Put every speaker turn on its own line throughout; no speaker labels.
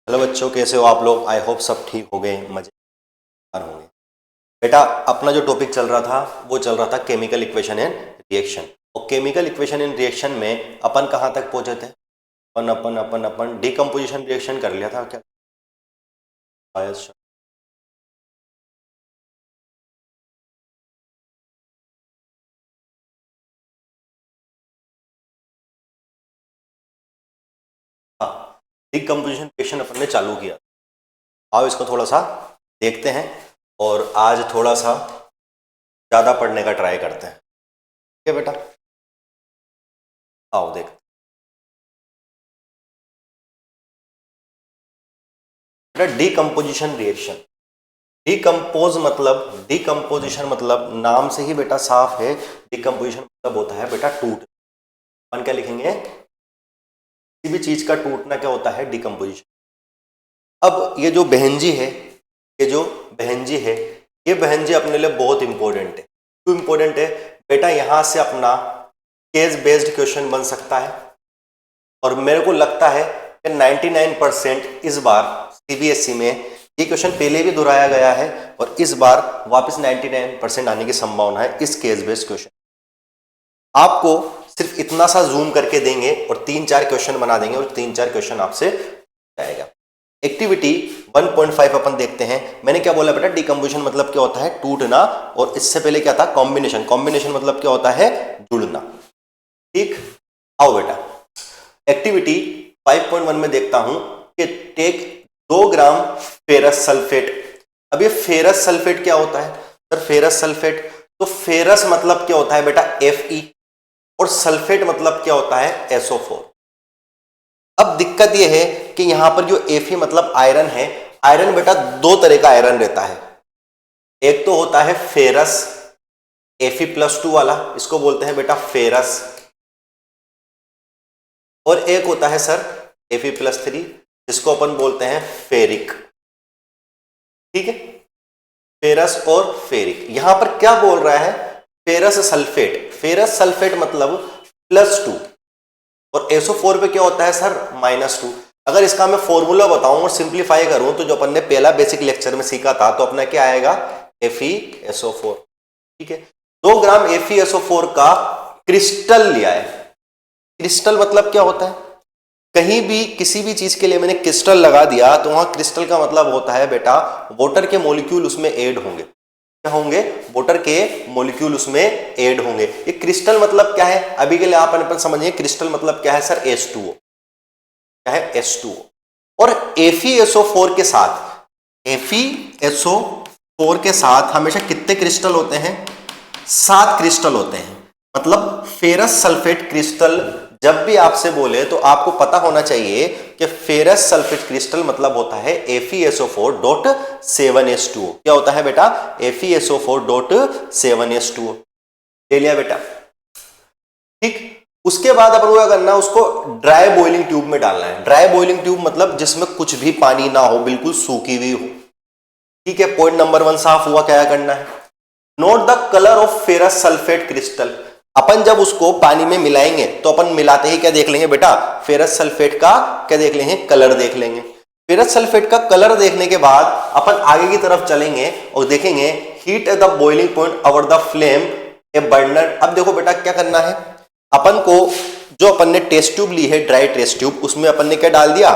Hello बच्चों, कैसे हो आप लोग। आई होप सब ठीक हो गए, मजेदार होंगे। बेटा, अपना जो टॉपिक चल रहा था वो चल रहा था केमिकल इक्वेशन एंड रिएक्शन। और केमिकल इक्वेशन एंड रिएक्शन में अपन कहाँ तक पहुंचे थे? अपन अपन अपन अपन डीकम्पोजिशन रिएक्शन कर लिया था क्या? हाँ, डीकम्पोजिशन रिएक्शन अपन ने चालू किया। आओ इसको थोड़ा सा देखते हैं और आज थोड़ा सा ज़्यादा पढ़ने का ट्राई करते हैं। ठीक है बेटा, आओ देख। बेटा, डीकम्पोजिशन रिएक्शन, डीकम्पोजिशन मतलब नाम से ही बेटा साफ है। डीकम्पोजिशन मतलब होता है बेटा टूट। अपन क्या लिखेंगे? किसी भी चीज का टूटना क्या होता है? डीकम्पोजिशन। अब ये जो बहन जी है, ये जो बहन जी है, ये बहन जी अपने लिए बहुत इंपॉर्टेंट है। क्यों इंपॉर्टेंट है? बेटा यहां से अपना केस बेस्ड क्वेश्चन बन सकता है। और मेरे को लगता है कि 99% इस बार सीबीएसई में ये क्वेश्चन पहले भी दोहराया गया है और इस बार वापस 99% आने की संभावना है इस केस बेस्ड क्वेश्चन। आपको सिर्फ इतना सा जूम करके देंगे और 3-4 क्वेश्चन बना देंगे और 3-4 क्वेश्चन आपसे आएगा। एक्टिविटी 1.5 अपन देखते हैं। मैंने क्या बोला बेटा? डीकम्पोजिशन मतलब क्या होता है? टूटना। और इससे पहले क्या था? कॉम्बिनेशन। कॉम्बिनेशन मतलब क्या होता है? जुड़ना। ठीक, आओ बेटा एक्टिविटी 5.1 में देखता हूं कि टेक 2 ग्राम फेरस सल्फेट। अब ये फेरस सल्फेट क्या होता है सर? फेरस सल्फेट, तो फेरस मतलब क्या होता है बेटा? Fe। और सल्फेट मतलब क्या होता है? SO4। अब दिक्कत यह है कि यहां पर जो Fe मतलब आयरन है, आयरन बेटा 2 तरह का आयरन रहता है। एक तो होता है फेरस Fe+2 वाला, इसको बोलते हैं बेटा फेरस। और एक होता है सर Fe+3, जिसको अपन बोलते हैं फेरिक। ठीक है, फेरस और फेरिक। यहां पर क्या बोल रहा है? Ferrous sulphate. फेरस सल्फेट मतलब +2 और SO4 पे क्या होता है सर? -2। अगर इसका मैं फॉर्मूला बताऊं और सिंप्लीफाई करूं तो जो अपन ने पहला बेसिक लेक्चर में सीखा था तो अपना क्या आएगा? FeSO4। ठीक है, 2 ग्राम FeSO4 का क्रिस्टल लिया है। क्रिस्टल मतलब क्या होता है? कहीं भी किसी भी चीज के लिए मैंने क्रिस्टल लगा दिया तो वहां क्रिस्टल का मतलब होता है बेटा वाटर के मॉलिक्यूल उसमें ऐड होंगे। क्या होंगे? वाटर के मॉलिक्यूल उसमें ऐड होंगे। ये क्रिस्टल मतलब क्या है? अभी के लिए आप अपन समझिए क्रिस्टल मतलब क्या है सर? H2O। क्या है? H2O। और FeSO4 के साथ, FeSO4 के साथ हमेशा कितने क्रिस्टल होते हैं? 7 क्रिस्टल होते हैं। मतलब फेरस सल्फेट क्रिस्टल जब भी आपसे बोले तो आपको पता होना चाहिए कि फेरस सल्फेट क्रिस्टल मतलब होता है Fe SO4.7H2O। क्या होता है बेटा? Fe SO4.7H2O। ले लिया बेटा। ठीक, उसके बाद अपन को क्या करना है? उसको ड्राई बॉइलिंग ट्यूब में डालना है। ड्राई बॉइलिंग ट्यूब मतलब जिसमें कुछ भी पानी ना हो, बिल्कुल सूखी हुई हो। ठीक है, पॉइंट नंबर 1 साफ हुआ। क्या करना है? Note the colour of ferrous sulphate crystal. अपन जब उसको पानी में मिलाएंगे तो अपन मिलाते ही क्या देख लेंगे बेटा? फेरस सल्फेट का क्या देख लेंगे? कलर देख लेंगे। फेरस सल्फेट का कलर देखने के बाद अपन आगे की तरफ चलेंगे और देखेंगे heat at the boiling point over the flame A burner. अब देखो बेटा क्या करना है अपन को? जो अपन ने टेस्ट ट्यूब ली है, ड्राई टेस्ट ट्यूब, उसमें अपन ने क्या डाल दिया?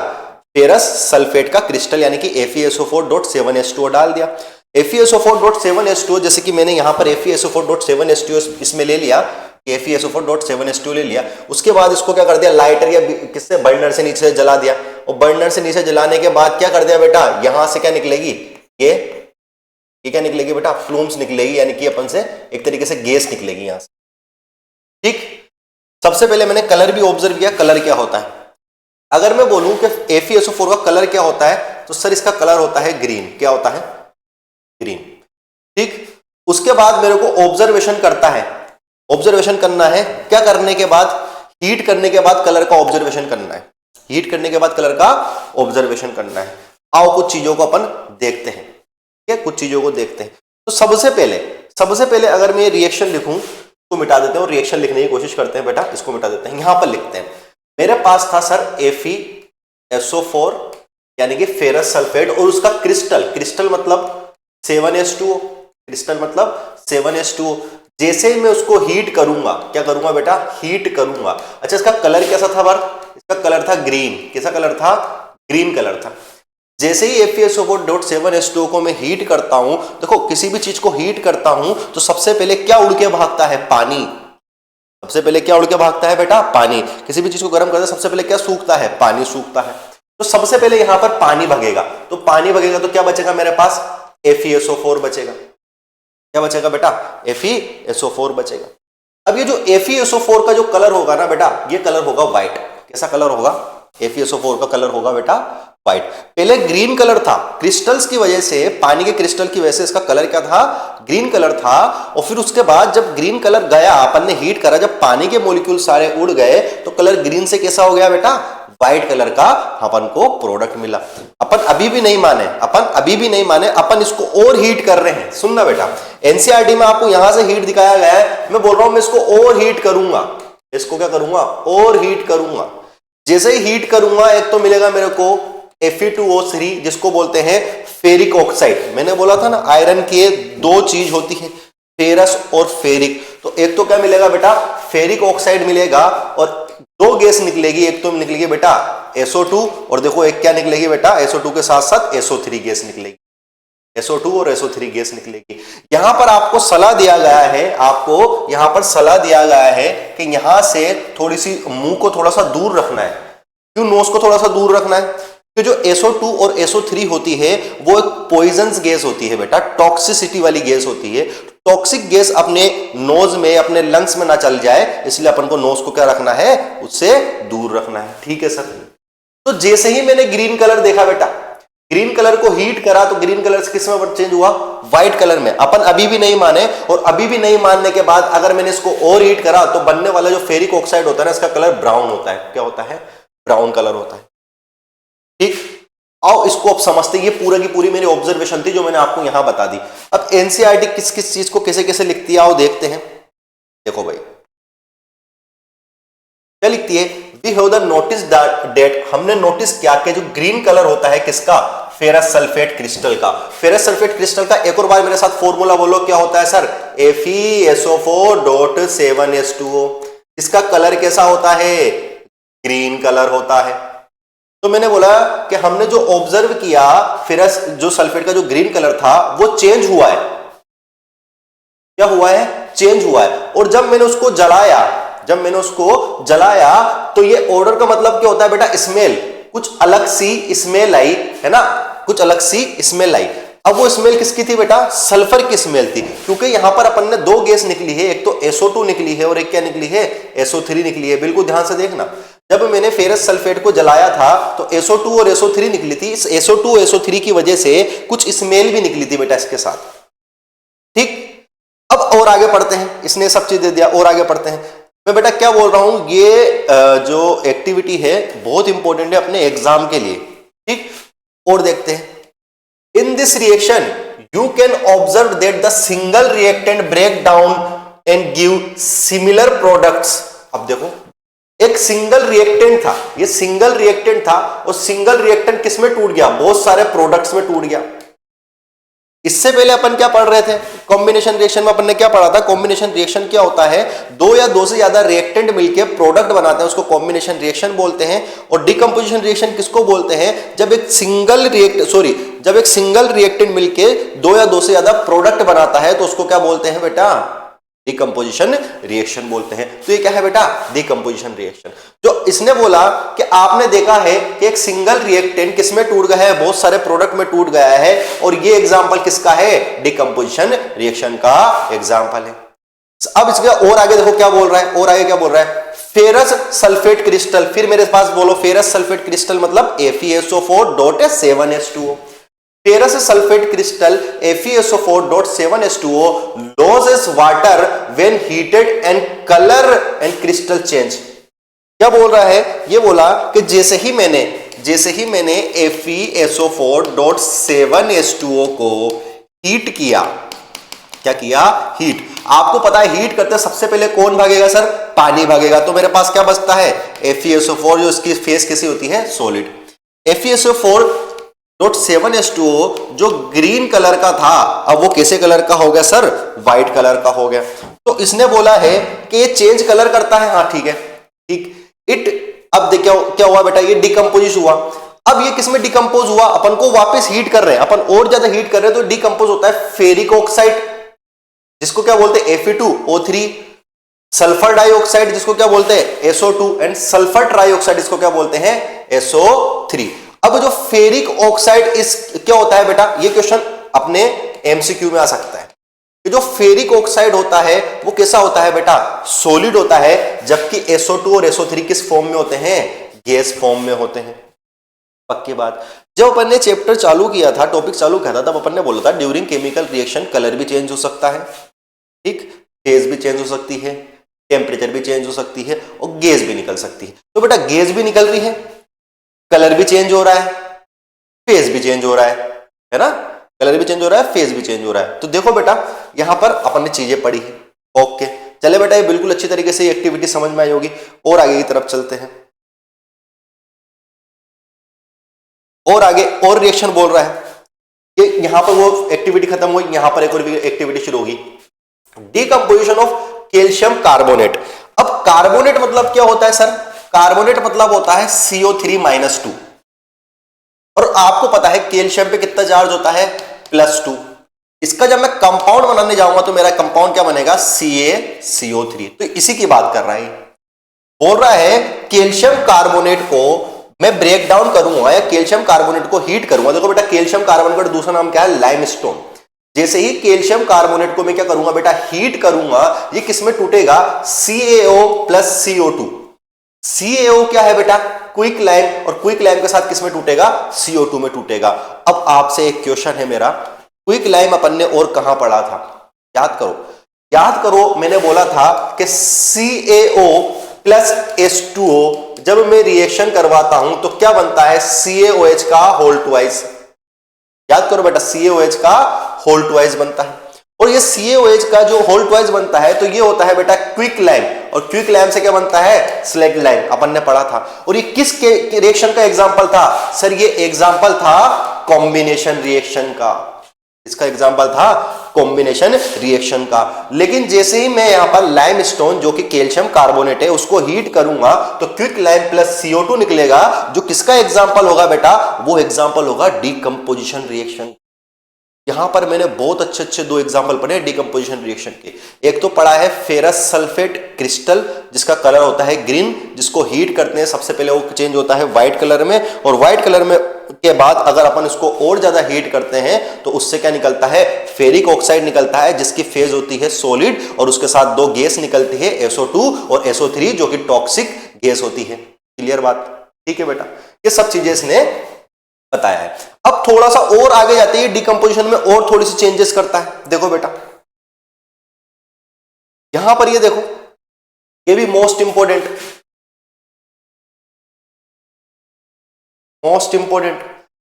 फेरस सल्फेट का क्रिस्टल यानी कि FeSO4.7H2O डाल दिया। FeSO4.7H2O, जैसे कि मैंने यहां पर FeSO4.7H2O इसमें ले लिया, FeSO4.7H2O ले लिया। उसके बाद इसको क्या कर दिया? लाइटर या किससे? बर्नर से नीचे जला दिया। और बर्नर से नीचे जलाने के बाद क्या कर दिया बेटा? यहां से क्या निकलेगी? ये क्या निकलेगी बेटा? फ्लूम्स निकलेगी, यानी कि अपन से एक तरीके से गैस निकलेगी यहां से। ठीक, सबसे पहले मैंने कलर भी ऑब्जर्व किया। कलर क्या होता है? अगर मैं बोलूं कि FeSO4 का कलर क्या होता है तो सर इसका कलर होता है ग्रीन। क्या होता है? ग्रीन। ठीक, उसके बाद मेरे को ऑब्जर्वेशन करता है। ऑब्जर्वेशन करना है। क्या करने के बाद? हीट करने के बाद कलर का ऑब्जर्वेशन करना है। हीट करने के बाद कलर का ऑब्जर्वेशन करना है। आओ कुछ चीजों को अपन देखते हैं। ठीक है, कुछ चीजों को देखते हैं। तो सबसे पहले अगर मैं रिएक्शन लिखूं तो मिटा देते हैं और रिएक्शन लिखने की कोशिश करते हैं बेटा। इसको मिटा देते हैं, यहां पर लिखते हैं। मेरे पास था सर FeSO4 यानी कि फेरस सल्फेट, और उसका क्रिस्टल मतलब 7H2O, क्रिस्टल मतलब 7H2O। जैसे ही मैं उसको हीट करूंगा, क्या करूंगा बेटा, हीट करूंगा। अच्छा, इसका कलर कैसा था वर्क, इसका कलर था ग्रीन। कैसा कलर था, ग्रीन कलर था। जैसे ही FeSO4.7H2O को मैं हीट करता हूं, देखो किसी भी चीज को हीट करता हूं तो सबसे पहले क्या उड़ के भागता है, पानी। सबसे पहले क्या उड़ के भागता है बेटा, पानी। किसी भी चीज को गर्म करते हैं सबसे पहले क्या सूखता है, पानी सूखता है। तो सबसे पहले यहां पर पानी भगेगा, तो पानी भगेगा तो क्या बचेगा मेरे पास, FeSO4 बचेगा। क्या बचेगा बेटा, FeSO4 बचेगा। अब ये जो FeSO4 का जो कलर होगा ना बेटा, ये कलर होगा व्हाइट। कैसा कलर होगा, FeSO4 का कलर होगा बेटा व्हाइट। पहले ग्रीन कलर था, क्रिस्टल्स की वजह से, पानी के क्रिस्टल की वजह से इसका कलर क्या था, ग्रीन कलर था। और फिर उसके बाद जब ग्रीन कलर गया, अपन ने हीट करा, जब पानी के मॉलिक्यूल सारे उड़ गए तो कलर ग्रीन से कैसा हो गया बेटा, व्हाइट कलर का अपन को प्रोडक्ट मिला। अपन अभी भी नहीं माने, अपन इसको और हीट कर रहे हैं। सुनना बेटा, एनसीईआरटी में आपको यहां से हीट दिखाया गया है, मैं बोल रहा हूं मैं इसको और हीट करूंगा। इसको क्या करूंगा, और हीट करूंगा। जैसे ही हीट करूंगा, एक तो मिलेगा मेरे को Fe2O3, जिसको बोलते हैं फेरिक ऑक्साइड। मैंने बोला था ना, आयरन की दो चीज होती है, फेरस और फेरिक। तो एक तो क्या मिलेगा बेटा, फेरिक ऑक्साइड मिलेगा, और दो गैस निकलेगी। एक तो निकलेगी बेटा SO2, और देखो एक क्या निकलेगी बेटा, SO2 के साथ साथ SO3 गैस निकलेगी। SO2 और SO3 गैस निकलेगी। यहां पर आपको सलाह दिया गया है, आपको यहां पर सलाह दिया गया है कि यहां से थोड़ी सी मुंह को थोड़ा सा दूर रखना है। क्यों नोज को थोड़ा सा दूर रखना है, कि जो SO2 और SO3 होती है वो एक पॉइजनस गैस होती है बेटा, टॉक्सिसिटी वाली गैस होती है। टॉक्सिक गैस अपने नोज में, अपने लंग्स में ना चल जाए, इसलिए अपन को नोज को क्या रखना है, उससे दूर रखना है। ठीक है सर। तो जैसे ही मैंने ग्रीन कलर देखा बेटा, ग्रीन कलर को हीट करा, तो ग्रीन कलर से किस में चेंज हुआ, व्हाइट कलर में। अपन अभी भी नहीं माने, और अभी भी नहीं मानने के बाद अगर मैंने इसको और हीट करा तो बनने वाला जो फेरिक ऑक्साइड होता है ना, इसका कलर ब्राउन होता है। क्या होता है, ब्राउन कलर होता है। ठीक, आओ इसको अब समझते हैं। ये पूरा की पूरी मेरी ऑब्जर्वेशन थी जो मैंने आपको यहां बता दी। अब एनसीईआरटी किस किस चीज को कैसे कैसे लिखती है, आओ देखते हैं। देखो भाई क्या लिखती है, we have the notice date, हमने नोटिस किया कि जो ग्रीन कलर होता है किसका, फेरस सल्फेट क्रिस्टल का। फेरस सल्फेट क्रिस्टल का एक और बार मेरे साथ फॉर्मूला बोलो, क्या होता है सर, FeSO4.7H2O। इसका कलर कैसा होता है, ग्रीन कलर होता है। तो मैंने बोला कि हमने जो ऑब्जर्व किया, फेरस जो सल्फेट का जो ग्रीन कलर था वो चेंज हुआ है। क्या हुआ है, चेंज हुआ है। और जब मैंने उसको जलाया तो ये ऑर्डर का मतलब क्या होता है बेटा, स्मेल, कुछ अलग सी स्मेल आई है ना, कुछ अलग सी स्मेल आई। अब वो स्मेल किसकी थी बेटा, सल्फर की स्मेल थी, क्योंकि यहां पर अपन ने दो गैस निकली है, एक तो SO2 निकली है और एक क्या निकली है, SO3 निकली है। बिल्कुल ध्यान से देखना, जब मैंने फेरस सल्फेट को जलाया था तो SO2 और SO3 निकली थी। इस SO2 SO3 की वजह से कुछ स्मेल भी निकली थी बेटा इसके साथ। ठीक, अब और आगे पढ़ते हैं, इसने सब चीज दे दिया, और आगे पढ़ते हैं। मैं बेटा क्या बोल रहा हूं, ये जो एक्टिविटी है बहुत इंपॉर्टेंट है अपने एग्जाम के लिए। ठीक, और देखते हैं। In this reaction you can observe that the single reactant break down and give similar products. अब देखो, एक सिंगल रिएक्टेंट था, ये सिंगल रिएक्टेंट था, और सिंगल रिएक्टेंट किस में टूट गया, बहुत सारे प्रोडक्ट्स में टूट गया। इससे पहले अपन क्या पढ़ रहे थे, कॉम्बिनेशन रिएक्शन में अपन ने क्या पढ़ा था, कॉम्बिनेशन रिएक्शन क्या होता है, दो या दो से ज्यादा रिएक्टेंट मिलकर प्रोडक्ट बनाते हैं, उसको कॉम्बिनेशन रिएक्शन बोलते हैं। और डिकम्पोजिशन रिएक्शन किसको बोलते हैं, जब एक सिंगल रिएक्टेंट मिलकर दो या दो से ज्यादा प्रोडक्ट बनाता है तो उसको क्या बोलते हैं बेटा, डिकम्पोजिशन रिएक्शन बोलते हैं। तो ये क्या है बेटा, डिकम्पोजिशन रिएक्शन। जो इसने बोला कि आपने देखा है कि एक सिंगल रिएक्टेंट किसमें टूट गया है, बहुत सारे प्रोडक्ट में टूट गया है, और ये एग्जांपल किसका है, डिकम्पोजिशन रिएक्शन का एग्जांपल है। अब इसके और आगे देखो क्या बोल रहा है, और आगे क्या बोल रहा है, फेरस सल्फेट क्रिस्टल। फिर मेरे पास बोलो, फेरस सल्फेट क्रिस्टल मतलब FeSO4.7H2O। Ferrous sulphate crystal FeSO4.7H2O loses water when heated and color and crystal change। क्या बोल रहा है, ये बोला कि जैसे ही मैंने FeSO4.7H2O को हीट किया, क्या किया, हीट। आपको पता है हीट करते सबसे पहले कौन भागेगा सर, पानी भागेगा। तो मेरे पास क्या बचता है, FeSO4, जो इसकी फेस कैसी होती है, सॉलिड। FeSO4 .7H2O जो ग्रीन कलर का था, अब वो कैसे कलर का हो गया सर? व्हाइट कलर का हो गया। तो इसने बोला है कि ये चेंज कलर करता है। हाँ ठीक है, ठीक। अब देखिए क्या हुआ बेटा, ये डिकम्पोज हुआ। अब ये किसमें डिकम्पोज हुआ? अपन को वापस हीट कर रहे हैं, अपन और ज्यादा हीट कर रहे हैं तो डिकम्पोज होता है फेरिक ऑक्साइड, जिसको क्या बोलते हैं Fe2O3, सल्फर डाइऑक्साइड जिसको क्या बोलते हैं SO2, एंड सल्फर ट्राइऑक्साइड जिसको क्या बोलते हैं SO3। अब जो फेरिक ऑक्साइड इस क्या होता है बेटा, ये क्वेश्चन अपने एमसीक्यू में आ सकता है कि जो फेरिक ऑक्साइड होता है वो कैसा होता है बेटा? सॉलिड होता है, जबकि SO2 और SO3 किस फॉर्म में होते हैं? गैस फॉर्म में होते हैं। पक्की बात। जब अपन ने चैप्टर चालू किया था, टॉपिक चालू किया था, तब अपन ने बोला था ड्यूरिंग केमिकल रिएक्शन कलर भी चेंज हो सकता है, ठीक, फेज भी चेंज हो सकती है, टेम्परेचर भी चेंज हो सकती है और गैस भी निकल सकती है। तो बेटा गैस भी निकल रही है, कलर भी चेंज हो रहा है, फेज भी चेंज हो रहा है ना? कलर भी चेंज हो रहा है, फेज भी चेंज हो रहा है। तो देखो बेटा यहां पर अपन ने चीजें पढ़ी है। ओके चले बेटा, ये बिल्कुल अच्छी तरीके से एक्टिविटी समझ में आई होगी। और आगे की तरफ चलते हैं, और आगे और रिएक्शन बोल रहा है कि यहां पर वो एक्टिविटी खत्म हुई, यहां पर एक और एक्टिविटी शुरू होगी, डिकम्पोजिशन ऑफ कैल्शियम कार्बोनेट। अब कार्बोनेट मतलब क्या होता है सर? कार्बोनेट मतलब होता है CO3-2, और आपको पता है कैल्शियम पे कितना चार्ज होता है? +2। इसका जब मैं कंपाउंड बनाने जाऊंगा तो मेरा कंपाउंड क्या बनेगा? CaCO3। तो इसी की बात कर रहा है, बोल रहा है कैल्शियम कार्बोनेट को मैं ब्रेक डाउन करूंगा या कैल्शियम कार्बोनेट को हीट करूंगा। देखो बेटा कैल्शियम कार्बोनेट का दूसरा नाम क्या है? लाइमस्टोन। जैसे ही कैल्शियम कार्बोनेट को मैं क्या करूंगा बेटा? हीट करूंगा, ये किसमें टूटेगा? CaO + CO2। CaO क्या है बेटा? क्विक लाइम, और क्विक लाइम के साथ किसमें टूटेगा? CO2 में टूटेगा। अब आपसे एक क्वेश्चन है मेरा, क्विक लाइम अपन ने और कहां पढ़ा था? याद करो, याद करो, मैंने बोला था कि CaO + H2O जब मैं रिएक्शन करवाता हूं तो क्या बनता है? CaOH का होल ट्वाइस। याद करो बेटा, CaOH का होल ट्वाइस बनता है, और ये CaOH का जो होल ट्वाइस बनता है तो ये होता है बेटा क्विक लाइम, और क्विक लाइम से क्या बनता है? स्लैग लाइम, अपन ने पढ़ा था। और ये किस रिएक्शन का एग्जांपल था सर? ये एग्जांपल था कॉम्बिनेशन रिएक्शन का। इसका एग्जांपल था कॉम्बिनेशन रिएक्शन का। लेकिन जैसे ही मैं यहां पर लाइमस्टोन जो कि कैल्शियम कार्बोनेट है उसको हीट करूंगा तो क्विक लाइम + CO2 निकलेगा, जो किसका एग्जांपल होगा बेटा? वो एग्जांपल होगा डिकम्पोजिशन रिएक्शन। यहां पर मैंने बहुत अच्छे अच्छे 2 एग्जांपल पढ़े डिकम्पोजिशन रिएक्शन के। एक तो पढ़ा है फेरस सल्फेट क्रिस्टल, जिसका कलर होता है ग्रीन, जिसको हीट करते हैं सबसे पहले वो चेंज होता है व्हाइट कलर में, और व्हाइट कलर में के बाद अगर अपन इसको और ज्यादा हीट करते हैं तो उससे क्या निकलता है? फेरिक ऑक्साइड निकलता है, जिसकी फेज होती है सॉलिड, और उसके साथ 2 गैस निकलती है SO2 और SO3 जो कि टॉक्सिक गैस होती है। क्लियर बात? ठीक है बेटा, ये सब चीजें इसने बताया है। अब थोड़ा सा और आगे जाते हैं, डिकम्पोजिशन में और थोड़ी सी चेंजेस करता है। देखो बेटा यहां पर ये देखो, ये भी मोस्ट इंपोर्टेंट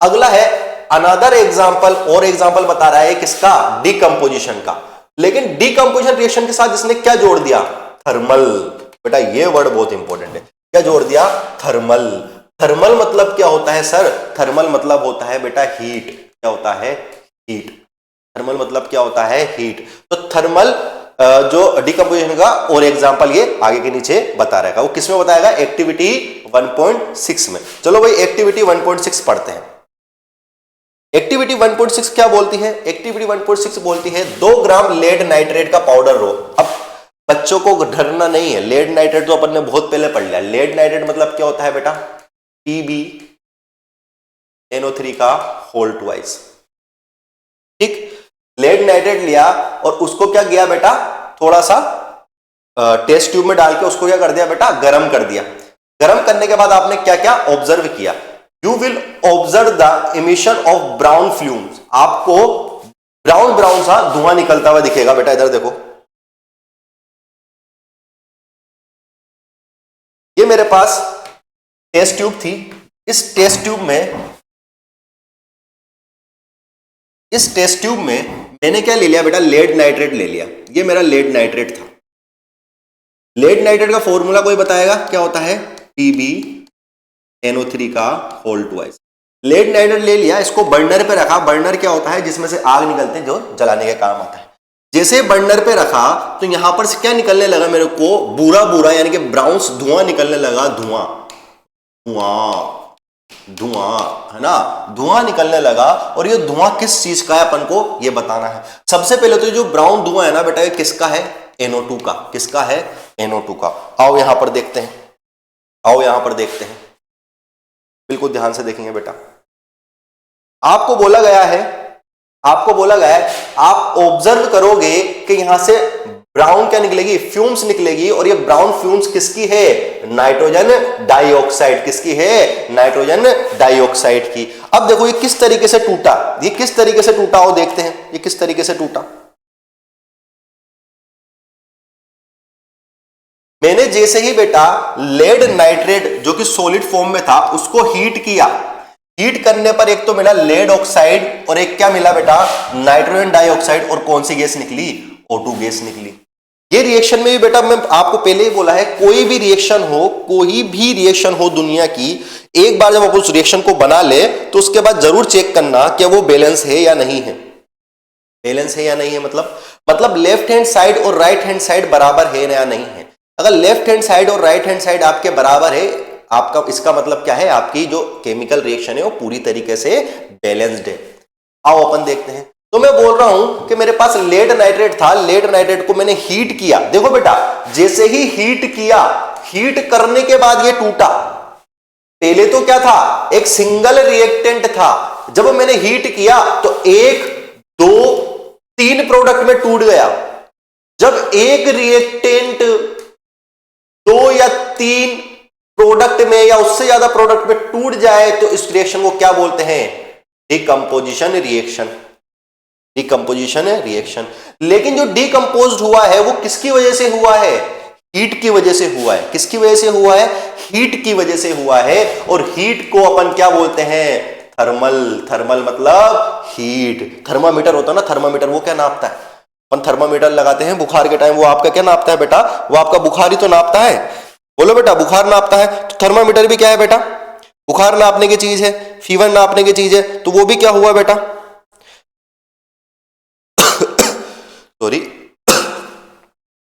अगला है अनदर एग्जांपल, और एग्जांपल बता रहा है किसका? डिकम्पोजिशन का। लेकिन डिकम्पोजिशन रिएक्शन के साथ इसने क्या जोड़ दिया? थर्मल। बेटा ये वर्ड बहुत इंपॉर्टेंट है, क्या जोड़ दिया? थर्मल। थर्मल मतलब क्या होता है सर? थर्मल मतलब होता है बेटा हीट। क्या होता है? हीट। थर्मल मतलब क्या होता है? हीट। तो थर्मल जो डिकम्पोजिशन का और एग्जांपल ये आगे के नीचे बता रहेगा। वो किसमें बताएगा? एक्टिविटी 1.6 में। चलो भाई एक्टिविटी 1.6 पढ़ते हैं। एक्टिविटी 1.6 क्या बोलती है? एक्टिविटी 1.6 बोलती है 2 ग्राम लेड नाइट्रेट का पाउडर लो। अब बच्चों को डरना नहीं है, लेड नाइट्रेट तो अपन ने बहुत पहले पढ़ लिया। लेड नाइट्रेट मतलब क्या होता है बेटा? PbNO3 का होल ट्वाइस। ठीक, लेड नाइट्रेट लिया और उसको क्या किया बेटा? थोड़ा सा टेस्ट ट्यूब में डाल के उसको क्या कर दिया बेटा? गर्म कर दिया। गर्म करने के बाद आपने क्या क्या ऑब्जर्व किया? You will observe the emission of brown fumes. आपको ब्राउन सा धुआं निकलता हुआ दिखेगा बेटा। इधर देखो, ये मेरे पास टेस्ट ट्यूब थी। इस टेस्ट ट्यूब में मैंने क्या ले लिया बेटा? लेड नाइट्रेट ले लिया। ये मेरा लेड नाइट्रेट था। लेड नाइट्रेट का फॉर्मूला कोई बताएगा क्या होता है? PbNO3 का होल ट्वाइस। लेड नाइट्रेट ले लिया, इसको बर्नर पे रखा। बर्नर क्या होता है? जिसमें से आग निकलते हैं जो जलाने के काम आता है। जैसे बर्नर पे रखा तो यहां पर से क्या निकलने लगा मेरे को? बुरा बुरा यानी कि ब्राउन्स धुआं निकलने लगा। धुआं धुआं धुआं, है ना? धुआं निकलने लगा। और ये धुआं किस चीज का है अपन को ये बताना है। सबसे पहले तो जो ब्राउन धुआं है ना बेटा, ये किसका है? NO2 का। किसका है? NO2 का। आओ यहां पर देखते हैं, आओ यहां पर देखते हैं, बिल्कुल ध्यान से देखेंगे बेटा। आपको बोला गया है, आपको बोला गया है, आप ऑब्जर्व करोगे कि यहां से ब्राउन क्या निकलेगी? फ्यूम्स निकलेगी। और ये ब्राउन फ्यूम्स किसकी है? Nitrogen dioxide. किसकी है? नाइट्रोजन डाइऑक्साइड की। अब देखो ये किस तरीके से टूटा, ये किस तरीके से टूटा हो देखते हैं, ये किस तरीके से टूटा। मैंने जैसे ही बेटा लेड नाइट्रेट जो कि सॉलिड फॉर्म में था उसको हीट किया, हीट करने पर एक तो मिला लेड ऑक्साइड और एक क्या मिला बेटा? Nitrogen dioxide. और कौन सी गैस निकली? O2 गैस निकली। ये रिएक्शन में भी बेटा मैं आपको पहले ही बोला है, कोई भी रिएक्शन हो, कोई भी रिएक्शन हो दुनिया की, एक बार जब आप उस रिएक्शन को बना ले तो उसके बाद जरूर चेक करना कि वो बैलेंस है या नहीं है। बैलेंस है या नहीं है मतलब लेफ्ट हैंड साइड और राइट हैंड साइड बराबर है या नहीं है। अगर लेफ्ट हैंड साइड और राइट हैंड साइड आपके बराबर है, आपका इसका मतलब क्या है? आपकी जो केमिकल रिएक्शन है वो पूरी तरीके से बैलेंस्ड है। आओ अपन देखते हैं। तो मैं बोल रहा हूं कि मेरे पास लेड नाइट्रेट था, लेड नाइट्रेट को मैंने हीट किया। देखो बेटा, जैसे ही हीट किया, हीट करने के बाद ये टूटा। पहले तो क्या था? एक सिंगल रिएक्टेंट था। जब मैंने हीट किया तो 1 2 3 प्रोडक्ट में टूट गया। जब एक रिएक्टेंट 2 या 3 प्रोडक्ट में या उससे ज्यादा प्रोडक्ट में टूट जाए तो इस रिएक्शन को क्या बोलते हैं? Decomposition reaction. Decomposition reaction. लेकिन जो डिकम्पोज्ड हुआ है वो किसकी वजह से हुआ है? हीट की वजह से हुआ है। किसकी वजह से हुआ है? हीट की वजह से हुआ है। और हीट को अपन क्या बोलते हैं? थर्मल। थर्मल मतलब हीट। थर्मामीटर होता है ना, थर्मामीटर, वो क्या नापता है? अपन थर्मामीटर लगाते हैं बुखार के टाइम, वो आपका क्या नापता है बेटा? वो आपका बुखार ही तो नापता है। बोलो बेटा, बुखार नापता है। तो थर्मामीटर भी क्या है बेटा? बुखार नापने की चीज है, फीवर नापने की चीज है। तो वो भी क्या हुआ बेटा? सॉरी,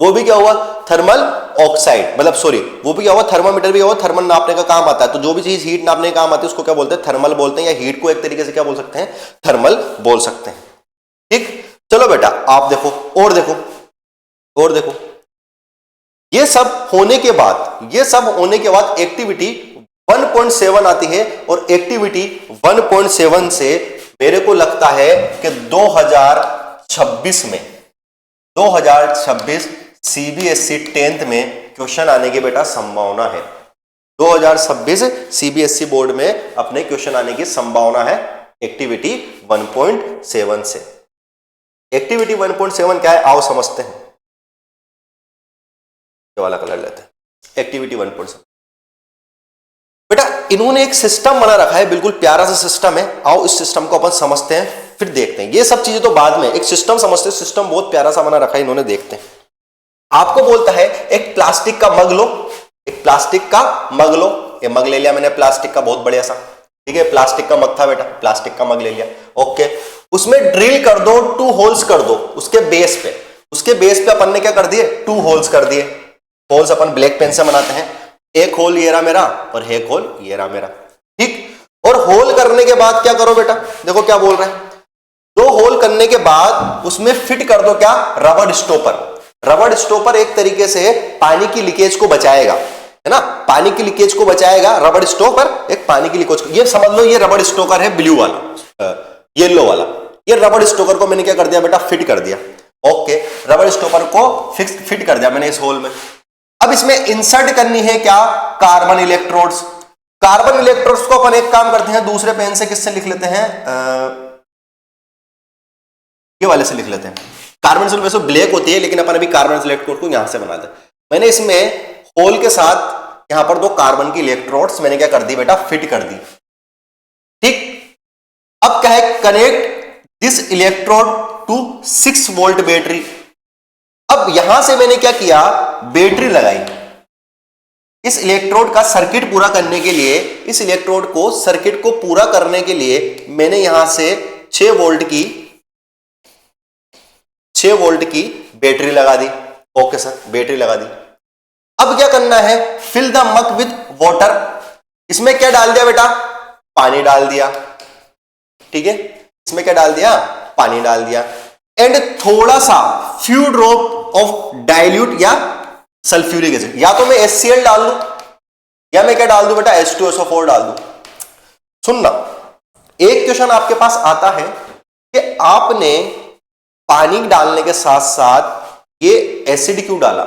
वो भी क्या हुआ? Thermal oxide. मतलब सॉरी, वो भी क्या हुआ? थर्मामीटर भी हुआ, थर्मल नापने का काम आता है। तो जो भी चीज हीट नापने का काम आती है उसको क्या बोलते हैं? थर्मल बोलते हैं। या हीट को एक तरीके से क्या बोल सकते हैं? थर्मल बोल सकते हैं। ठीक, चलो बेटा आप देखो और देखो और देखो। ये सब होने के बाद, ये सब होने के बाद एक्टिविटी 1.7 आती है। और एक्टिविटी 1.7 से मेरे को लगता है कि 2026 में 2026 CBSE 10th में क्वेश्चन आने की बेटा संभावना है। 2026 CBSE बोर्ड में अपने क्वेश्चन आने की संभावना है एक्टिविटी 1.7 से। एक्टिविटी 1.7 क्या है? आओ समझते हैं। ये वाला कलर लेते हैं, एक्टिविटी 1.7। बेटा इन्होंने एक सिस्टम बना रखा है, बिल्कुल प्यारा सा सिस्टम है। आओ इस सिस्टम को अपन समझते हैं, फिर देखते हैं। ये सब चीजें तो बाद में, एक सिस्टम समझते हैं। सिस्टम बहुत प्यारा सा बना रखा है इन्होंने, देखते हैं। आपको बोलता है एक प्लास्टिक का मग लो, एक प्लास्टिक का मग लो। ये मग ले लिया मैंने प्लास्टिक का, बहुत बढ़िया सा, ठीक है। प्लास्टिक का मग था बेटा, प्लास्टिक का मग ले लिया, ओके। उसमें ड्रिल कर दो, 2 होल्स कर दो उसके बेस पे। उसके बेस पे अपन ने क्या कर दिए? 2 होल्स कर दिए। होल्स अपन ब्लैक पेन से बनाते हैं। एक होल ये रहा मेरा और एक होल ये रहा मेरा, ठीक। और होल करने के बाद क्या करो बेटा? देखो क्या बोल रहे हैं। 2 होल करने के बाद उसमें फिट कर दो क्या? रबड़ स्टॉपर। रबड़ स्टॉपर एक तरीके से पानी की लीकेज को बचाएगा, है ना? पानी की लीकेज को बचाएगा रबड़ स्टॉपर, एक पानी की लीकेज को। ये समझ लो ये रबड़ स्टॉकर है, ब्लू वाला, येलो वाला। ये रबड़ स्टॉकर को मैंने क्या कर दिया बेटा? फिट कर दिया, ओके। रबड़ स्टॉपर को फिट कर दिया मैंने इस होल में। अब इसमें इंसर्ट करनी है क्या? Carbon electrodes. कार्बन इलेक्ट्रोड्स को अपन एक काम करते हैं, दूसरे पेन से किससे लिख लेते हैं? ये वाले से लिख लेते हैं। कार्बन से वैसे ब्लैक होती है, लेकिन अपन अभी कार्बन इलेक्ट्रोड को यहां से बनाते हैं। मैंने इसमें होल के साथ यहां पर 2 कार्बन की इलेक्ट्रोड्स मैंने क्या कर दी बेटा? फिट कर दी, ठीक। अब क्या है? Connect this electrode to 6 volt battery. अब यहां से मैंने क्या किया? बैटरी लगाई। इस इलेक्ट्रोड का सर्किट पूरा करने के लिए, इस इलेक्ट्रोड को सर्किट को पूरा करने के लिए मैंने यहां से 6 वोल्ट की बैटरी लगा दी। ओके सर, बैटरी लगा दी। अब क्या करना है, fill the mug with water. इसमें क्या डाल दिया बेटा, पानी डाल दिया। ठीक है, इसमें क्या डाल दिया, पानी डाल दिया। एंड थोड़ा सा फ्यू ड्रॉप ऑफ डाइल्यूट या सल्फ्यूरिक एसिड, या तो मैं HCl डाल दूं या मैं क्या डाल दूं बेटा, H2SO4 डाल दूं। सुनना, एक क्वेश्चन आपके पास आता है कि आपने पानी डालने के साथ साथ ये एसिड क्यों डाला।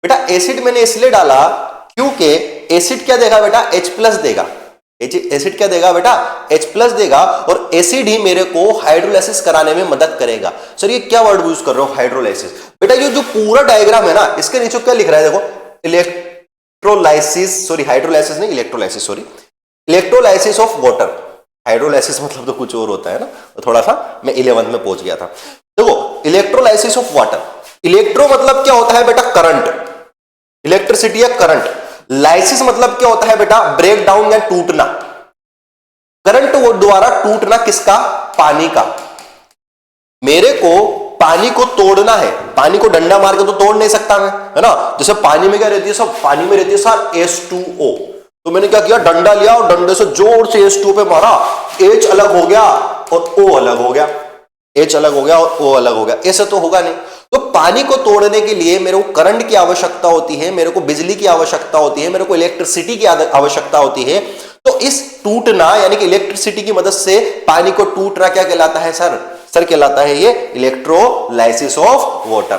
बेटा एसिड मैंने इसलिए डाला क्योंकि एसिड क्या देगा बेटा, H+ देगा। एसिड क्या देगा बेटा, H+ देगा, और एसिड ही मेरे को हाइड्रोलाइसिस कराने में मदद करेगा। सर ये क्या वर्ड यूज कर रहे हो, हाइड्रोलाइसिस। बेटा ये जो पूरा डायग्राम है ना, इसके नीचे क्या लिख रहा है देखो, इलेक्ट्रोलाइसिस, सॉरी हाइड्रोलाइसिस नहीं, electrolysis, sorry electrolysis of water. Hydrolysis मतलब तो कुछ और होता है ना, तो थोड़ा सा मैं 11th में पहुंच गया था। देखो इलेक्ट्रोलाइसिस ऑफ वाटर, इलेक्ट्रो मतलब क्या होता है बेटा, करंट, इलेक्ट्रिसिटी या करंट। लाइसिस मतलब क्या होता है बेटा, ब्रेक डाउन या टूटना। करंट वो द्वारा टूटना किसका, पानी का। मेरे को पानी को तोड़ना है, पानी को डंडा मार के तो तोड़ नहीं सकता मैं, है ना। जैसे पानी में क्या रहती है, सब पानी में रहती है सर H2O, तो मैंने क्या किया, डंडा लिया और डंडे से जोर से H2O पे मारा, H अलग हो गया और O अलग हो गया, H अलग हो गया और O अलग हो गया, ऐसे तो होगा नहीं। तो पानी को तोड़ने के लिए मेरे को करंट की आवश्यकता होती है, मेरे को बिजली की आवश्यकता होती है, मेरे को इलेक्ट्रिसिटी की आवश्यकता होती है। तो इस टूटना यानी कि इलेक्ट्रिसिटी की मदद से पानी को टूटना क्या कहलाता है सर, सर कहलाता है ये इलेक्ट्रोलाइसिस ऑफ वाटर।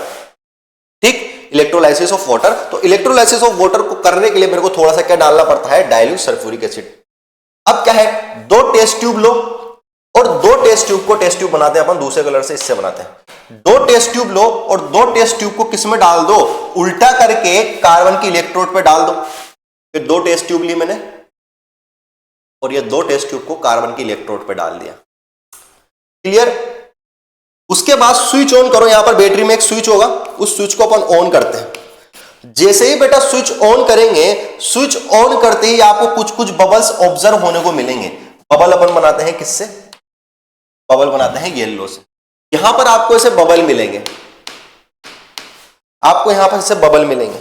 ठीक, इलेक्ट्रोलाइसिस ऑफ वाटर। तो इलेक्ट्रोलाइसिस ऑफ वाटर को करने के लिए मेरे को थोड़ा सा क्या डालना पड़ता है, डाइल्यूट सल्फ्यूरिक एसिड। अब क्या है, 2 टेस्ट ट्यूब लो और 2 टेस्ट ट्यूब को, टेस्ट ट्यूब बनाते हैं अपन दूसरे कलर से, इससे बनाते हैं। 2 टेस्ट ट्यूब लो और 2 टेस्ट ट्यूब को किस में डाल दो, उल्टा करके कार्बन की इलेक्ट्रोड पे डाल दो। ये 2 टेस्ट ट्यूब ली मैंने और ये 2 टेस्ट ट्यूब को कार्बन की इलेक्ट्रोड पे डाल दिया। क्लियर। उसके बाद स्विच ऑन करो, यहां पर बैटरी में एक स्विच होगा, उस स्विच को अपन ऑन करते हैं। जैसे ही बेटा स्विच ऑन करेंगे, स्विच ऑन करते ही आपको कुछ कुछ बबल्स ऑब्जर्व होने को मिलेंगे। बबल अपन बनाते हैं किससे, बबल बनाते हैं येलो से। यहां पर आपको ऐसे बबल मिलेंगे, आपको यहां पर ऐसे बबल मिलेंगे।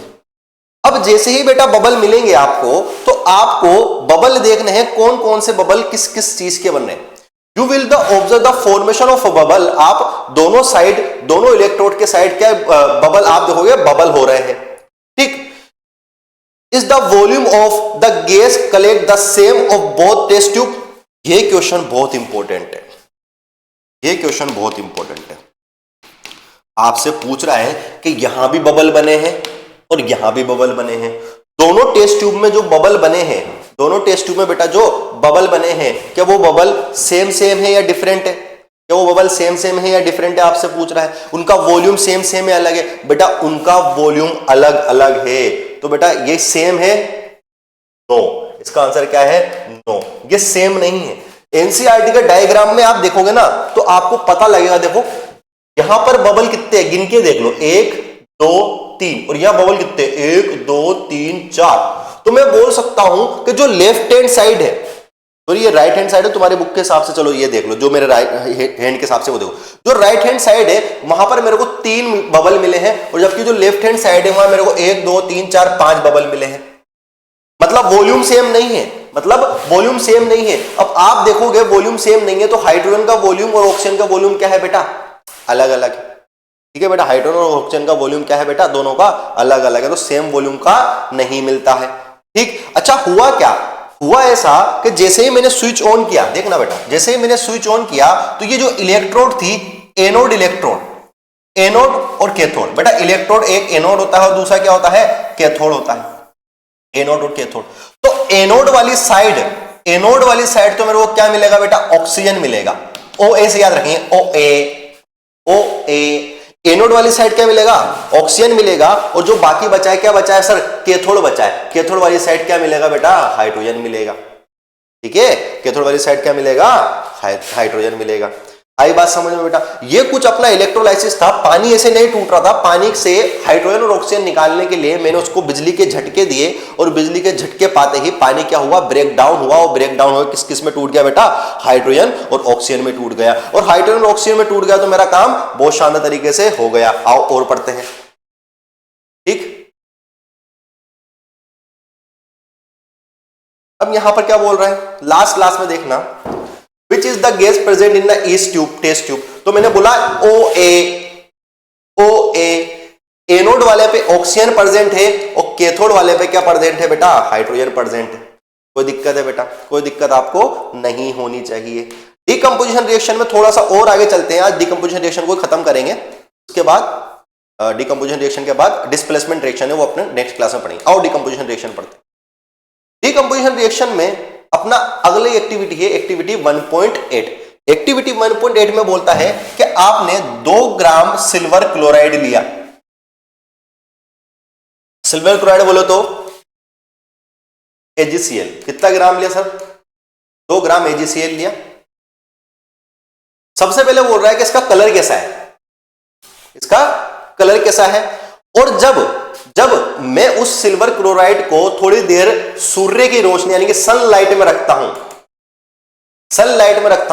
अब जैसे ही बेटा बबल मिलेंगे आपको, तो आपको बबल देखने हैं कौन कौन से बबल किस किस चीज के बन रहे हैं। You will the observe the formation of a bubble. आप दोनों साइड, दोनों इलेक्ट्रोड के साइड क्या बबल आप देखोगे, बबल हो रहे हैं। ठीक, is the volume of the gas collect the same of both test tube. ये क्वेश्चन बहुत इंपॉर्टेंट है, ये क्वेश्चन बहुत इंपॉर्टेंट है। आपसे पूछ रहा है कि यहां भी बबल बने हैं और यहां भी बबल बने हैं। दोनों टेस्ट ट्यूब में जो बबल बने हैं, दोनों टेस्ट ट्यूब में बेटा जो बबल बने हैं, क्या वो बबल सेम सेम है या डिफरेंट है, क्या वो बबल सेम सेम है या डिफरेंट है, आपसे पूछ रहा है। उनका वॉल्यूम सेम सेम है, अलग है, बेटा उनका वॉल्यूम अलग अलग है। तो बेटा ये सेम है, नो, इसका आंसर क्या है, नो, ये सेम नहीं है। एनसीईआरटी के डायग्राम में आप देखोगे ना, तो आपको पता लगेगा। देखो यहां पर बबल कितने, गिन के देख लो, 1 2 3, और यहां बबल कितने, 1 2 3 4। तो मैं बोल सकता हूं कि जो लेफ्ट हैंड साइड है, तो ये राइट हैंड साइड है तुम्हारे बुक के हिसाब से, चलो ये देख लो, जो मेरे राइट हैंड के हिसाब से वो देखो, जो राइट हैंड साइड है वहां पर मेरे को 3 बबल मिले हैं, और जबकि जो लेफ्ट हैंड साइड है वहां मेरे को 1 2 3 4 5 बबल मिले हैं। मतलब वॉल्यूम सेम नहीं है, मतलब वॉल्यूम सेम नहीं है। अब आप देखोगे वॉल्यूम सेम नहीं है, तो हाइड्रोजन का वॉल्यूम और ऑक्सीजन का वॉल्यूम क्या है बेटा, अलग अलग है। ठीक है बेटा, हाइड्रोजन और ऑक्सीजन का वॉल्यूम क्या है बेटा, दोनों का अलग अलग है, तो सेम वॉल्यूम का नहीं मिलता है। ठीक, अच्छा हुआ क्या, हुआ ऐसा कि जैसे ही मैंने स्विच ऑन किया, देखना बेटा, जैसे ही मैंने स्विच ऑन किया, तो ये जो इलेक्ट्रोड थी, एनोड इलेक्ट्रोड, एनोड और कैथोड। बेटा इलेक्ट्रोड एक एनोड होता है और दूसरा क्या होता है, कैथोड होता है, एनोड और कैथोड। तो एनोड वाली साइड, एनोड वाली साइड तो मेरे को क्या मिलेगा बेटा, ऑक्सीजन मिलेगा, OA से याद रखेंगे, OA। एनोड वाली साइड क्या मिलेगा, ऑक्सीजन मिलेगा, और जो बाकी बचा है, क्या बचा है सर, कैथोड बचा है। कैथोड वाली साइड क्या मिलेगा बेटा, हाइड्रोजन मिलेगा। ठीक है, कैथोड वाली साइड क्या मिलेगा, हाइड्रोजन मिलेगा। आई बात समझ में बेटा? ये कुछ अपना इलेक्ट्रोलाइसिस था, पानी ऐसे नहीं टूट रहा था, पानी से हाइड्रोजन और ऑक्सीजन निकालने के लिए मैंने उसको बिजली के झटके दिए और बिजली के झटके पाते ही पानी क्या हुआ, ब्रेक डाउन हुआ। और ब्रेक डाउन हुआ किस किस में टूट गया बेटा? हाइड्रोजन और ऑक्सीजन में टूट गया। और हाइड्रोजन और ऑक्सीजन में टूट गया तो मेरा काम बहुत शानदार तरीके से हो गया। आओ और पढ़ते हैं, ठीक। अब यहां पर क्या बोल रहा है, लास्ट क्लास में देखना, which is the gas present in the east tube, test tube. तो मैंने बोला ओ ए, एनोड वाले पे ऑक्सीजन प्रेजेंट है और कैथोड वाले पे क्या प्रेजेंट है बेटा? हाइड्रोजन प्रेजेंट है। कोई दिक्कत है बेटा? कोई दिक्कत आपको नहीं होनी चाहिए। डिकम्पोजिशन रिएक्शन में थोड़ा सा और आगे चलते हैं, आज डिकम्पोजिशन रिएक्शन को खत्म करेंगे, उसके बाद डिकम्पोजिशन रिएक्शन के बाद डिस्प्लेसमेंट रिएक्शन है वो अपने नेक्स्ट क्लास में पढ़ेंगे। और डिकम्पोजिशन रिएक्शन पढ़ते हैं। डिकम्पोजिशन रिएक्शन में अपना अगली एक्टिविटी है एक्टिविटी 1.8। एक्टिविटी 1.8 में बोलता है कि आपने 2 ग्राम सिल्वर क्लोराइड लिया। सिल्वर क्लोराइड बोलो तो AgCl, कितना ग्राम लिया सर? 2 ग्राम AgCl लिया। सबसे पहले बोल रहा है कि इसका कलर कैसा है, इसका कलर कैसा है। और जब मैं उस सिल्वर क्लोराइड को थोड़ी देर सूर्य की रोशनी यानी कि सनलाइट में रखता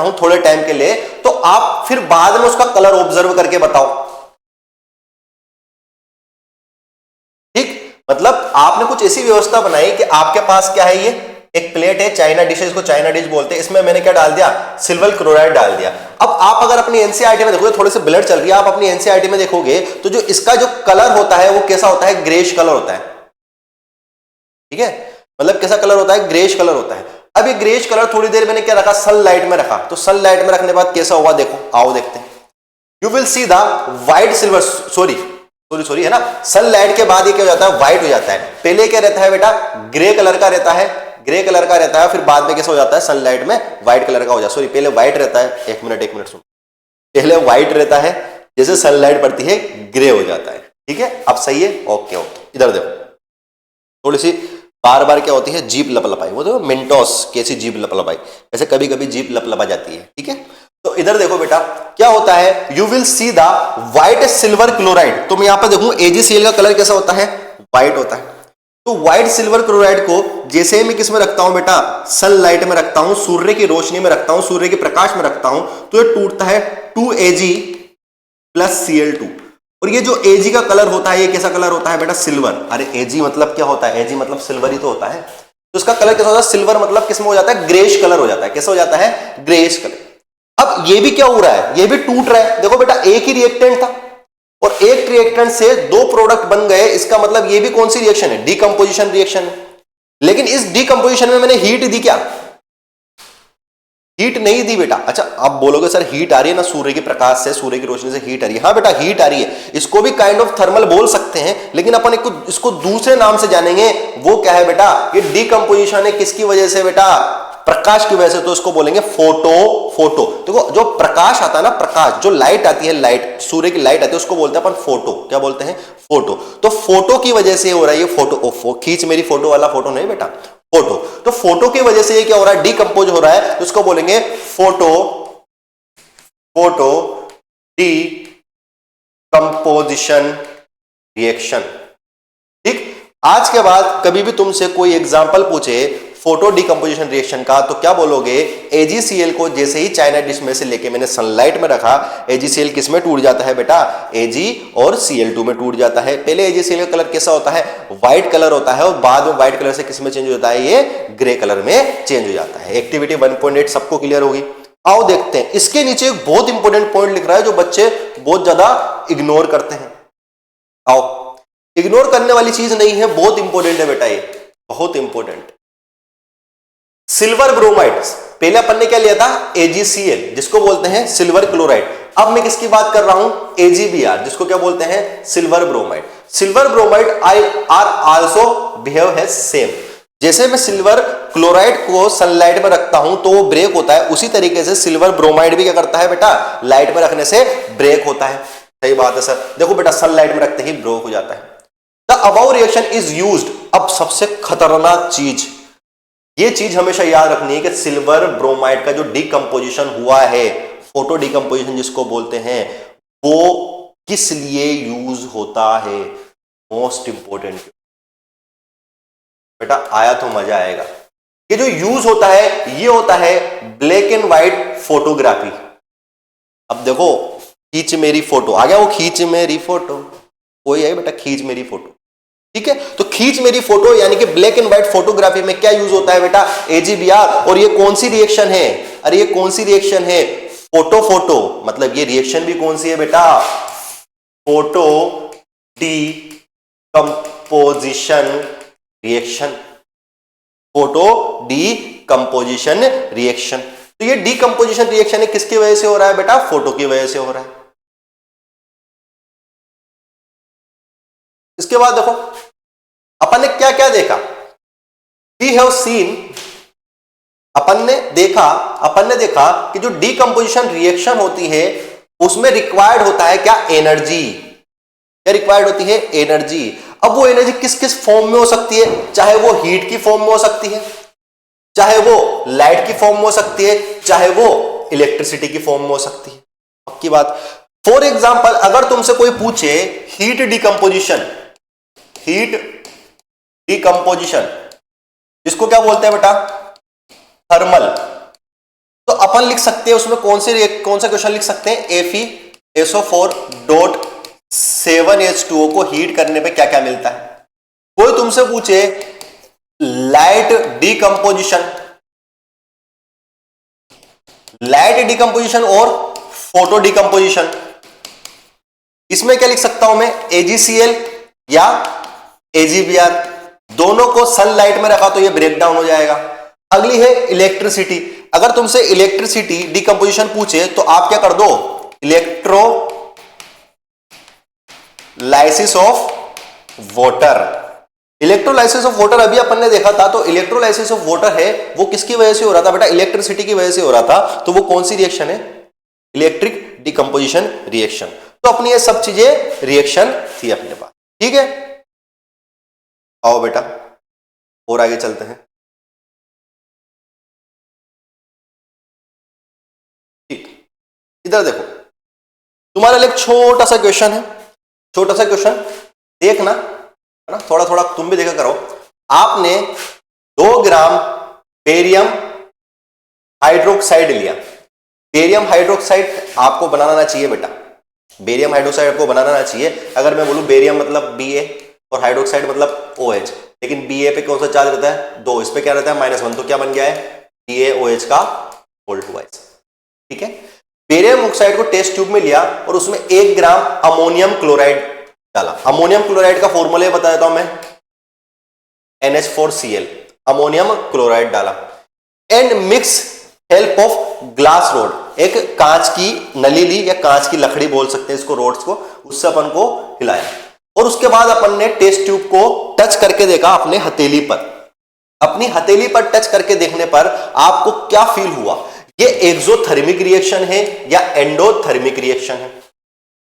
हूं थोड़े टाइम के लिए, तो आप फिर बाद में उसका कलर ऑब्जर्व करके बताओ, ठीक। मतलब आपने कुछ ऐसी व्यवस्था बनाई कि आपके पास क्या है, ये एक प्लेट है, चाइना डिश है, इसको चाइना डिश बोलते हैं, इसमें मैंने क्या डाल दिया? सिल्वर क्लोराइड डाल दिया। अब आप अगर अपनी एनसीईआरटी में देखोगे, थोड़े से ब्लड चल रही है, आप अपनी एनसीईआरटी में देखोगे तो जो इसका जो कलर होता है वो कैसा होता है? ग्रेश कलर होता है, ठीक है। मतलब कैसा कलर होता है? ग्रेश कलर होता है। अब ये ग्रेश कलर थोड़ी देर मैंने क्या रखा? सनलाइट में रखा। तो सनलाइट में रखने के बाद कैसा होगा देखो, आओ देखते हैं। You will see the white silver, sorry है ना, सनलाइट के बाद ये क्या हो जाता है? व्हाइट हो जाता है। पहले क्या रहता है बेटा? ग्रे कलर का रहता है, फिर बाद में कैसा हो जाता है? सनलाइट में व्हाइट कलर का हो जाता है। सॉरी, पहले व्हाइट रहता है, एक मिनट सुन, पहले व्हाइट रहता है, जैसे सनलाइट पड़ती है ग्रे हो जाता है, ठीक है। अब सही है, ओके। इधर देखो, थोड़ी सी बार बार क्या होती है? जीभ लपलपाई, वो देखो मेंटोस कैसी जीभ लपलपाई, ऐसे कभी कभी जीभ लपलपा जाती है, ठीक है। तो इधर देखो बेटा क्या होता है, you will see the white silver chloride. तो मैं यहां पर देखूं AgCl का कलर कैसा होता है? व्हाइट होता है। तो व्हाइट सिल्वर क्लोराइड को जैसे मैं किस में रखता हूं बेटा? सनलाइट में रखता हूं, सूर्य की रोशनी में रखता हूं, सूर्य के प्रकाश में रखता हूं, तो ये टूटता है 2Ag + Cl2। और ये जो Ag का कलर होता है, ये कैसा कलर होता है बेटा? सिल्वर। अरे Ag मतलब क्या होता है? Ag मतलब सिल्वर ही तो होता है। तो इसका कलर कैसा होता है? सिल्वर। मतलब किस में हो जाता है? ग्रेश कलर हो जाता है। कैसा हो जाता है? Greyish colour. अब ये भी क्या हो रहा है? ये भी टूट रहा है। देखो बेटा, एक ही रिएक्टेंट था और एक रिएक्टेंट से 2 प्रोडक्ट बन गए, इसका मतलब ये भी कौन सी रिएक्शन है? डिकम्पोजिशन रिएक्शन है। लेकिन इस डिकम्पोजिशन में मैंने हीट दी क्या? हीट नहीं दी बेटा। अच्छा, आप बोलोगे सर हीट आ रही है ना सूर्य के प्रकाश से, सूर्य की रोशनी से हीट आ रही है। हाँ बेटा, हीट आ रही है। इसको भी काइंड ऑफ थर्मल बोल सकते हैं, लेकिन अपन इसको दूसरे नाम से जानेंगे। वो क्या है बेटा? ये डिकम्पोजिशन है। किसकी वजह से बेटा? प्रकाश की वजह से। तो इसको बोलेंगे फोटो। देखो जो प्रकाश आता है ना, प्रकाश जो लाइट आती है, लाइट सूर्य की लाइट आती है, उसको बोलते हैं अपन फोटो। क्या बोलते हैं? फोटो। तो फोटो की वजह से हो रहा है ये फोटो। खींच मेरी फोटो वाला फोटो नहीं बेटा, फोटो। तो फोटो की वजह से ये क्या हो रहा है? डिकम्पोज हो रहा है। तो उसको बोलेंगे फोटो डिकम्पोजिशन रिएक्शन, ठीक। आज के बाद कभी भी तुमसे कोई एग्जांपल पूछे फोटो डिकम्पोजिशन रिएक्शन का, तो क्या बोलोगे? AgCl को जैसे ही चाइना डिश में से लेके मैंने सनलाइट में रखा, AgCl किस में टूट जाता है बेटा? Ag और Cl2 में टूट जाता है। पहले AgCl का कलर कैसा होता है? व्हाइट कलर होता है, और बाद में व्हाइट कलर से किस में चेंज हो जाता है? ये ग्रे कलर में चेंज हो जाता है। एक्टिविटी 1.8 सबको क्लियर होगी। आओ देखते हैं। इसके नीचे एक बहुत इंपॉर्टेंट पॉइंट लिख रहा है जो बच्चे बहुत ज्यादा इग्नोर करते हैं। आओ, इग्नोर करने वाली चीज नहीं है, बहुत इंपॉर्टेंट है बेटा, ये बहुत इंपॉर्टेंट। सिल्वर ब्रोमाइड, पहले अपन ने क्या लिया था? AgCl, जिसको बोलते हैं सिल्वर क्लोराइड। अब मैं किसकी बात कर रहा हूं? AgBr, जिसको क्या बोलते हैं? Silver bromide. Silver bromide are also behave है सेम। जैसे मैं सिल्वर क्लोराइड को सनलाइट में रखता हूं तो वो ब्रेक होता है, उसी तरीके से सिल्वर ब्रोमाइड भी क्या करता है बेटा? लाइट में रखने से ब्रेक होता है। सही बात है सर। देखो बेटा, सनलाइट में रखते ही ब्रेक हो जाता है। The above reaction is used. अब सबसे खतरनाक चीज, ये चीज हमेशा याद रखनी है कि सिल्वर ब्रोमाइड का जो डिकम्पोजिशन हुआ है फोटो डिकम्पोजिशन जिसको बोलते हैं, वो किस लिए यूज होता है? मोस्ट इंपोर्टेंट बेटा, आया तो मजा आएगा। ये जो यूज होता है ये होता है ब्लैक एंड व्हाइट फोटोग्राफी। अब देखो, खींच मेरी फोटो आ गया, वो खींच मेरी फोटो, कोई है बेटा खींच मेरी फोटो, ठीक है। तो खींच मेरी फोटो यानी कि ब्लैक एंड व्हाइट फोटोग्राफी में क्या यूज होता है बेटा? AGVR। और ये कौन सी रिएक्शन है? अरे ये कौन सी रिएक्शन है? फोटो फोटो, मतलब ये रिएक्शन भी कौन सी है बेटा? Photo decomposition reaction, photo decomposition reaction. तो ये डीकंपोजिशन रिएक्शन है किसकी वजह से हो रहा है बेटा? फोटो की वजह से हो रहा है। इसके बाद देखो अपन ने क्या क्या देखा। वी हैव सीन, अपन ने देखा कि जो डीकंपोजिशन रिएक्शन होती है उसमें रिक्वायर्ड होता है क्या? एनर्जी। क्या रिक्वायर्ड होती है? एनर्जी। अब वो एनर्जी किस किस फॉर्म में हो सकती है? चाहे वो हीट की फॉर्म में हो सकती है, चाहे वो लाइट की फॉर्म में हो सकती है, चाहे वो इलेक्ट्रिसिटी की फॉर्म में हो सकती है। पक्की बात। फॉर एग्जाम्पल अगर तुमसे कोई पूछे हीट डिकंपोजिशन जिसको क्या बोलते हैं बेटा? थर्मल। तो अपन लिख सकते हैं उसमें कौन सा क्वेश्चन लिख सकते हैं? Fe7H2O को हीट करने पे क्या क्या मिलता है। कोई तुमसे पूछे लाइट डिकंपोजिशन और फोटो डिकंपोजिशन, इसमें क्या लिख सकता हूं मैं? AgCl या AgBr। दोनों को सनलाइट में रखा तो ये ब्रेक डाउन हो जाएगा। अगली है इलेक्ट्रिसिटी। अगर तुमसे इलेक्ट्रिसिटी डिकंपोजिशन पूछे तो आप क्या कर दो? इलेक्ट्रोलाइसिस ऑफ वाटर अभी अपन ने देखा था। तो इलेक्ट्रोलाइसिस ऑफ वाटर है वो किसकी वजह से हो रहा था बेटा? इलेक्ट्रिसिटी की वजह से हो रहा था। तो वो कौन सी रिएक्शन है? Electric decomposition reaction. तो अपनी ये सब चीजें रिएक्शन थी अपने पास, ठीक है। आओ बेटा और आगे चलते हैं। ठीक, इधर देखो, तुम्हारे लिए एक छोटा सा क्वेश्चन है। छोटा सा क्वेश्चन देखना, है ना, थोड़ा थोड़ा तुम भी देखा करो। आपने 2 ग्राम बेरियम हाइड्रोक्साइड लिया। बेरियम हाइड्रोक्साइड आपको बनाना चाहिए बेटा, बेरियम हाइड्रोक्साइड आपको बनाना चाहिए। अगर मैं बोलूं बेरियम मतलब Ba और हाइड्रोक्साइड मतलब OH, लेकिन Ba पे कौन सा चार्ज रहता है? 2, इस पे क्या रहता है? -1। तो क्या बन गया है? BaOH का होल ट्वाइस, ठीक है। बेरियम ऑक्साइड को टेस्ट ट्यूब में लिया और उसमें 1 ग्राम अमोनियम क्लोराइड डाला। अमोनियम क्लोराइड का फॉर्मूला बता देता हूं मैं, NH4Cl। अमोनियम क्लोराइड डाला and mix help of glass rod, एक कांच की नली ली या कांच की लकड़ी बोल सकते हैं इसको, रोड्स को, उससे अपन को हिलाया। और उसके बाद अपन ने टेस्ट ट्यूब को टच करके देखा अपने हथेली पर। अपनी हथेली पर टच करके देखने पर आपको क्या फील हुआ? ये एक्सोथर्मिक रिएक्शन है या एंडोथर्मिक रिएक्शन है?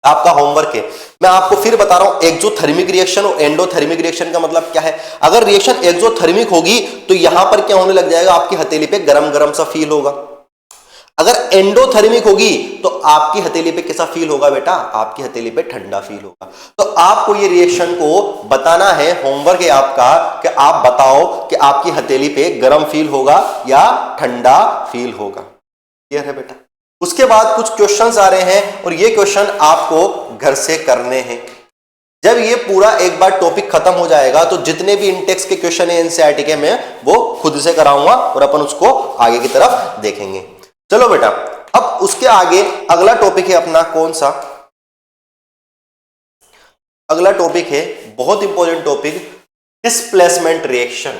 आपका होमवर्क है। मैं आपको फिर बता रहा हूं एक्सोथर्मिक रिएक्शन और एंडोथर्मिक रिएक्शन का मतलब क्या है। अगर रिएक्शन एक्सोथर्मिक होगी तो यहां पर क्या होने लग जाएगा? आपकी हथेली पे गरम गरम सा फील होगा। अगर एंडोथर्मिक होगी तो आपकी हथेली पे कैसा फील होगा बेटा? आपकी हथेली पे ठंडा फील होगा। तो आपको ये रिएक्शन को बताना है, होमवर्क है आपका, कि आप बताओ कि आपकी हथेली पे गरम फील होगा या ठंडा फील होगा। क्लियर है बेटा? उसके बाद कुछ क्वेश्चंस आ रहे हैं और ये क्वेश्चन आपको घर से करने हैं। जब ये पूरा एक बार टॉपिक खत्म हो जाएगा तो जितने भी इंटेक्स के क्वेश्चन है एनसीईआरटी के, मैं वो खुद से कराऊंगा और अपन उसको आगे की तरफ देखेंगे। चलो बेटा, अब उसके आगे अगला टॉपिक है अपना कौन सा? अगला टॉपिक है बहुत important topic, displacement reaction.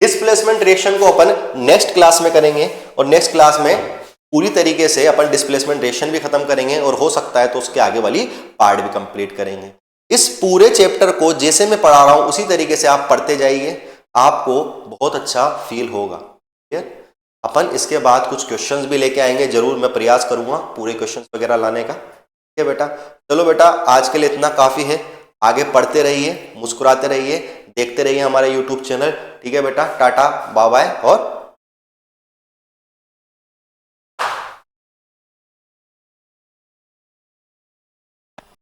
Displacement reaction को अपन नेक्स्ट क्लास में करेंगे और नेक्स्ट क्लास में पूरी तरीके से अपन डिस्प्लेसमेंट रिएक्शन भी खत्म करेंगे और हो सकता है तो उसके आगे वाली पार्ट भी कंप्लीट करेंगे। इस पूरे चैप्टर को जैसे मैं पढ़ा रहा हूं उसी तरीके से आप पढ़ते जाइए, आपको बहुत अच्छा फील होगा। ठीक, अपन इसके बाद कुछ क्वेश्चंस भी लेके आएंगे, जरूर मैं प्रयास करूंगा पूरे क्वेश्चंस वगैरह लाने का। ठीक है बेटा, चलो बेटा आज के लिए इतना काफी है। आगे पढ़ते रहिए, मुस्कुराते रहिए, देखते रहिए हमारे यूट्यूब चैनल। ठीक है बेटा, टाटा बाय बाय और